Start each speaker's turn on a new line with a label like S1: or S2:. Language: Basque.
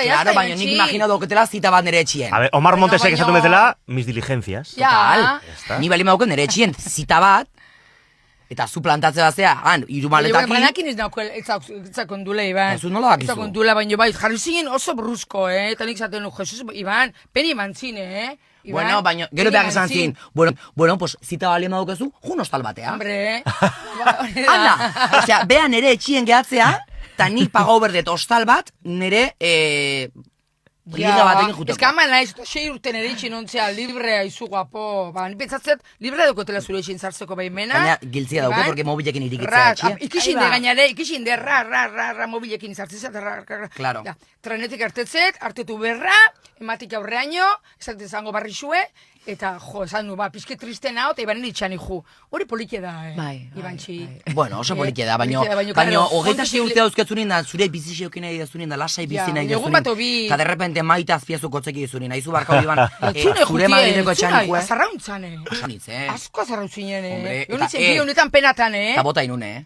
S1: Claro, baina nik imagino dauketela zita bat nere etxien.
S2: A ver, Omar Montesek esatu bezala, mis diligencias.
S1: Total. Ni bali mauken nere etxien zita bat, eta zu plantatze bazea, hiru maletakin.
S3: Banakin ez nauko, etzakondule, Iban.
S1: Ez nola bakizu.
S3: Etzakondule, baina bai, jarri zinen oso brusko, eta nik zaten, Jesus, Iban, peni mantzine,
S1: Bueno, baina, gero behar esan zin. Bueno, pues, zita bali maukezu, jun hostal batea.
S3: Hombre.
S1: Anda, osea, beha nere etxien gehatzea, eta nik pagau berdet hostal bat, nere, liga batekin juteko.
S3: Ez que ama naiz, 6 urten ere itxin ontzea, librea izu guapo. Ba, ni pentsatzet, librea dukotela zure itxin zartzeko behimena.
S1: Baina, giltzia dauke, porque mobilekin irikitzea etxia.
S3: Ikixinde gainare, ikixinde, mobilekin izartzea,
S1: Claro.
S3: Trenetik hartetzet, hartetu berra, ematik aurreaino, esaten zango barrixue, eta, esan du, pizke triste nao, eta Ibanen itxani ju. Hori polike da, Ibantxi.
S1: Bueno, oso polike da, baina hogeita sei urte dauzkatzunin da, zure bizi xeukin nahi dazunin da, lasai bizi nahi dazunin, eta derrepente maita azpiazu kotzeki dizunin, haizu barkau diban, zure madrileko etxanikue.
S3: Azarrauntzane.
S1: Asko nitz,
S3: Asko azarrauntzinen,
S1: Hombre,
S3: Eunitzen bi honetan penatan,
S1: Eta bota inune,